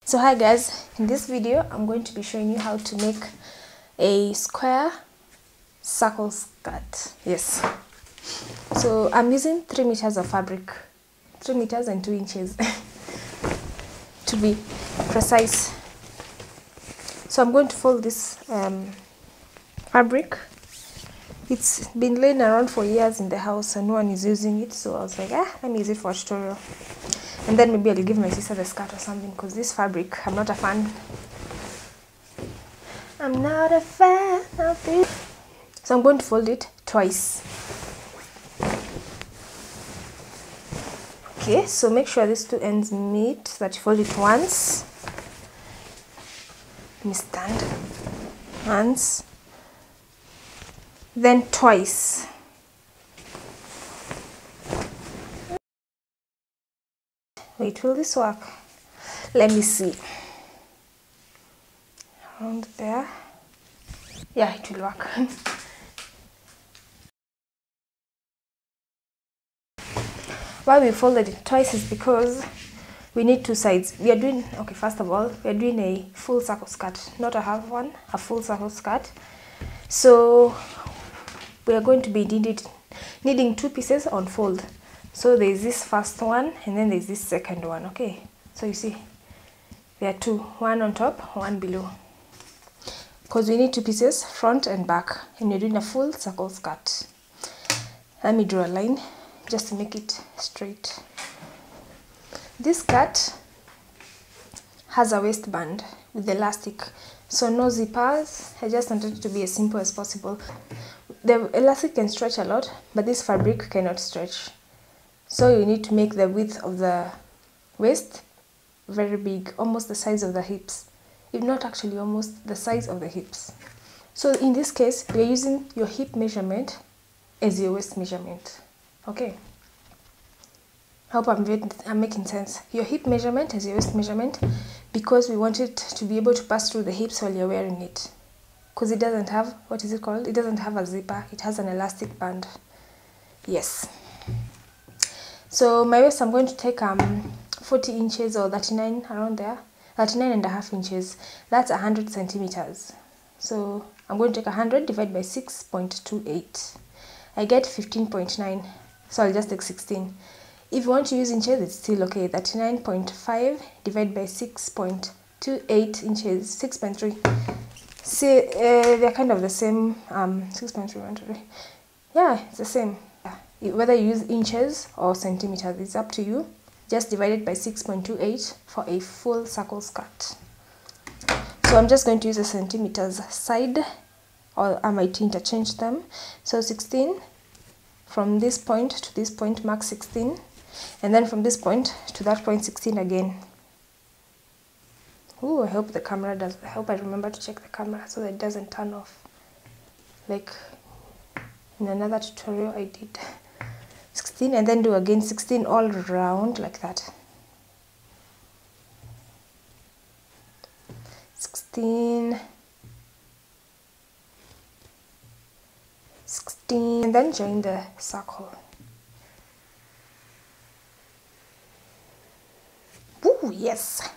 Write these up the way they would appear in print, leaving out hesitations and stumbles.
So hi guys, in this video I'm going to be showing you how to make a square circle skirt. Yes, so I'm using 3 meters of fabric, 3 meters and 2 inches to be precise. So I'm going to fold this fabric. It's been laying around for years in the house and no one is using it, so I was like, let me use it for a tutorial. And then maybe I'll give my sister the skirt or something, because this fabric, I'm not a fan. I'm not a fan of it. So I'm going to fold it twice. Okay, so make sure these two ends meet, so that you fold it once. Let me stand. Once. Then twice. Wait, will this work? Let me see. Around there. Yeah, it will work. Why we folded it twice is because we need two sides. We are doing, okay, first of all, we are doing a full circle skirt, not a half one, a full circle skirt. So we are going to be needing two pieces on fold. So there is this first one and then there is this second one. Okay, so you see there are two, one on top, one below, because we need two pieces, front and back, and you're doing a full circle skirt. Let me draw a line just to make it straight. This skirt has a waistband with elastic, so no zippers. I just wanted it to be as simple as possible. The elastic can stretch a lot, but this fabric cannot stretch. So you need to make the width of the waist very big, almost the size of the hips. If not actually almost the size of the hips. So in this case, we are using your hip measurement as your waist measurement. Okay. I hope I'm making sense. Your hip measurement as your waist measurement, because we want it to be able to pass through the hips while you're wearing it. Because it doesn't have, what is it called? It doesn't have a zipper. It has an elastic band. Yes. So my waist, I'm going to take 40 inches or 39, around there. 39.5 inches. That's 100 centimeters. So I'm going to take 100 divided by 6.28. I get 15.9. So I'll just take 16. If you want to use inches, it's still okay. 39.5 divided by 6.28 inches, 6.3. See, they're kind of the same. 6.3. Yeah, it's the same. Whether you use inches or centimeters, it's up to you. Just divide it by 6.28 for a full circle skirt. So I'm just going to use the centimeters side, or I might interchange them. So 16, from this point to this point, mark 16, and then from this point to that point, 16 again. Ooh, I hope the camera does. I hope I remember to check the camera so that it doesn't turn off, like in another tutorial I did. 16, and then do again 16 all around like that. 16, 16, and then join the circle. Ooh, yes.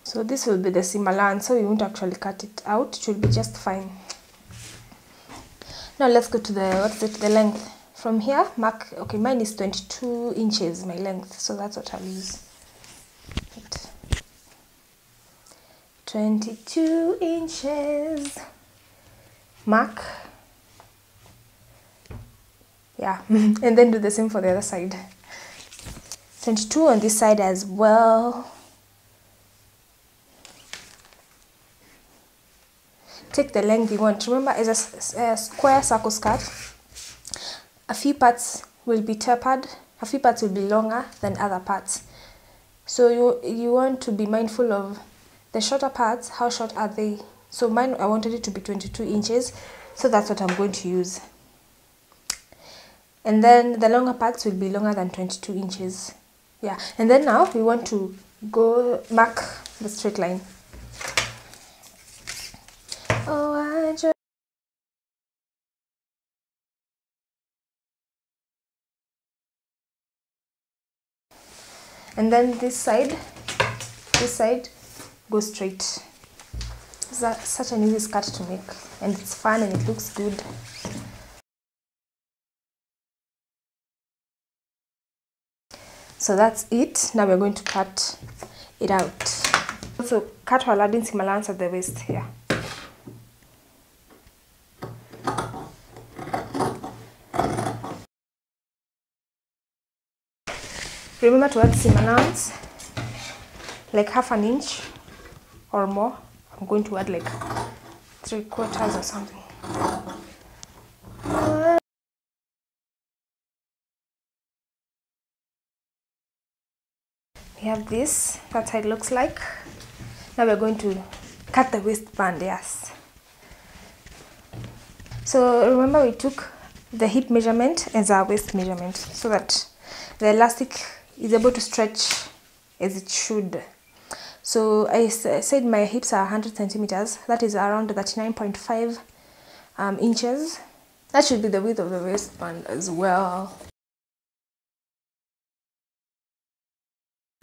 So this will be the seam allowance, so we won't actually cut it out. It will be just fine. Now let's go to the length. From here, mark, okay, mine is 22 inches, my length, so that's what I'll use. 22 inches. Mark. Yeah, and then do the same for the other side. 22 on this side as well. Take the length you want. Remember, as a square circle skirt, a few parts will be tapered, a few parts will be longer than other parts. So you want to be mindful of the shorter parts. How short are they? So mine, I wanted it to be 22 inches, so that's what I'm going to use. And then the longer parts will be longer than 22 inches. Yeah, and then now we want to go mark the straight line. Oh, I just... And then this side, this side goes straight. It's such an easy skirt to make, and it's fun and it looks good. So that's it. Now we're going to cut it out. Also cut while adding seam allowance at the waist here. Remember to add seam allowance like half an inch or more. I'm going to add like 3/4 or something. We have this, that's how it looks like. Now we're going to cut the waistband, yes. So remember we took the hip measurement as our waist measurement so that the elastic is able to stretch as it should. So I said my hips are 100 centimeters, that is around 39.5 inches. That should be the width of the waistband as well.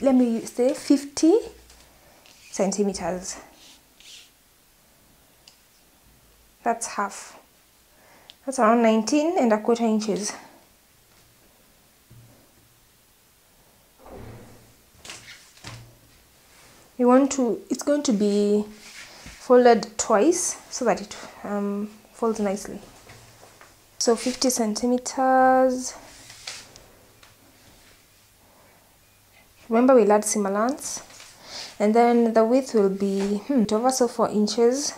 Let me say 50 centimeters. That's half. That's around 19.25 inches. You want to, it's going to be folded twice so that it folds nicely. So 50 centimeters. Remember we'll add seam allowance, and then the width will be over, so 4 inches.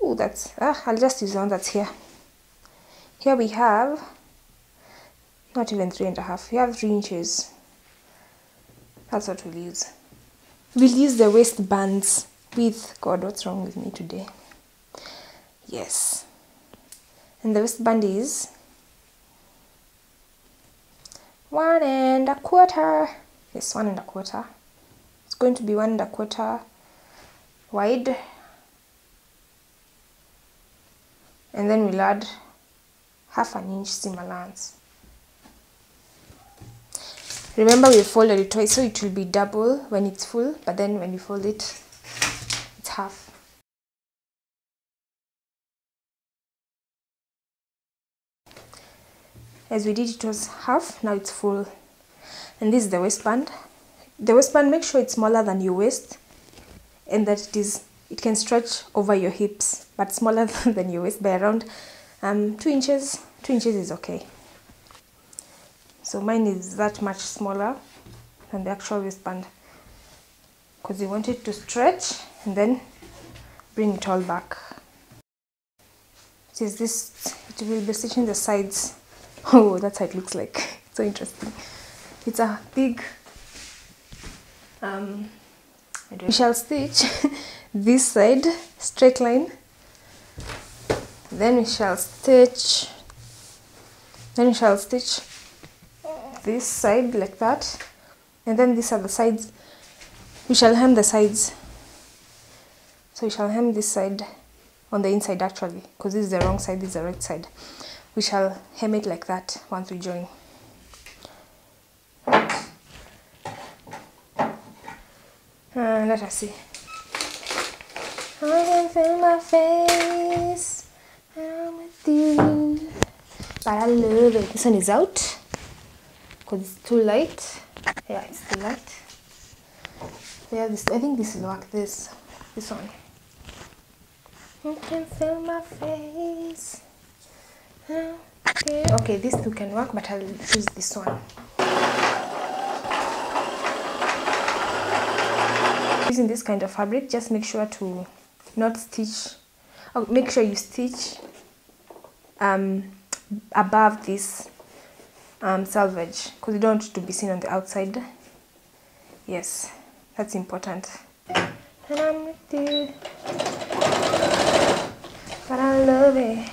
Oh, that's I'll just use the one that's here. Here we have not even 3.5. We have 3 inches. That's what we'll use. We'll use the waistband's width. God, what's wrong with me today? Yes. And the waistband is 1.25. Yes, 1.25. It's going to be 1.25 wide. And then we'll add half an inch seam allowance. Remember we folded it twice, so it will be double when it's full, but then when we fold it, it's half. As we did, it was half, now it's full. And this is the waistband. The waistband, make sure it's smaller than your waist and that it can stretch over your hips, but smaller than your waist by around 2 inches. 2 inches is okay. So mine is that much smaller than the actual waistband because you want it to stretch and then bring it all back. It will be stitching the sides. Oh, that's how it looks like. So interesting. It's a big we shall stitch this side straight line, then we shall stitch this side like that, and then these are the sides. We shall hem the sides. So we shall hem this side on the inside actually, because this is the wrong side, this is the right side. We shall hem it like that once we join. Let us see. I can feel my face. I'm with you. But I love it. This one is out because it's too light. Yeah, it's too light. Yeah, this. I think this will work. This one. I can feel my face. Okay, these two can work, but I'll choose this one. Using this kind of fabric, just make sure to not stitch. Oh, make sure you stitch above this selvage because you don't want it to be seen on the outside. Yes, that's important. And I'm with you, but I love it.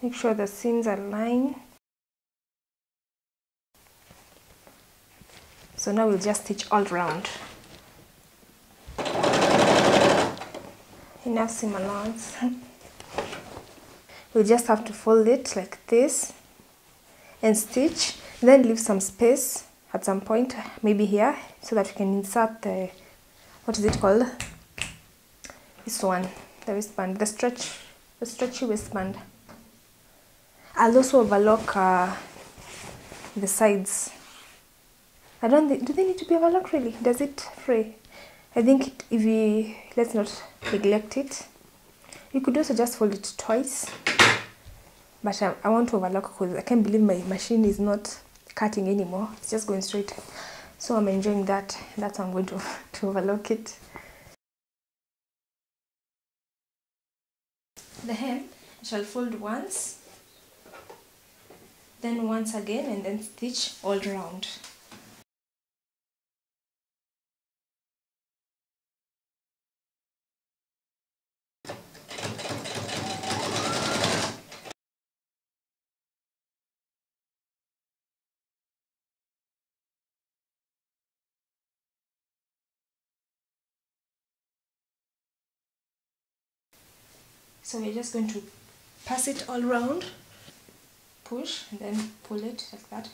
Make sure the seams are lined. So So now we'll just stitch all round. Enough seam allowance. We'll just have to fold it like this and stitch, then leave some space at some point, maybe here, so that we can insert the, what is it called? This one, the waistband, the stretchy waistband. I'll also overlock the sides. I don't think, do they need to be overlocked really? Does it fray? I think if we, let's not neglect it. You could also just fold it twice. But I want to overlock because I can't believe my machine is not cutting anymore. It's just going straight. So I'm enjoying that. That's why I'm going to overlock it. The hem, I shall fold once, then once again, and then stitch all round. So we're just going to pass it all round, push, and then pull it like that.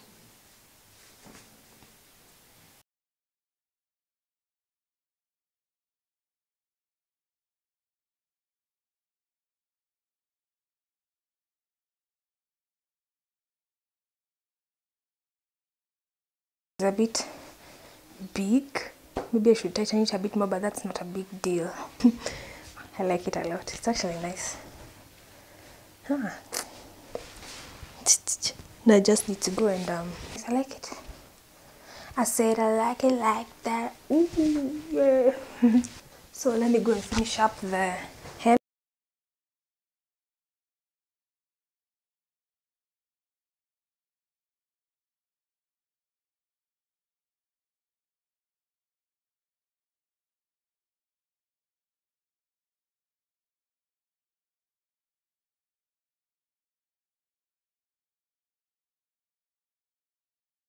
It's a bit big. Maybe I should tighten it a bit more, but that's not a big deal. I like it a lot. It's actually nice. Now I just need to go and I like it. I said I like it like that. Ooh, yeah. So let me go and finish up the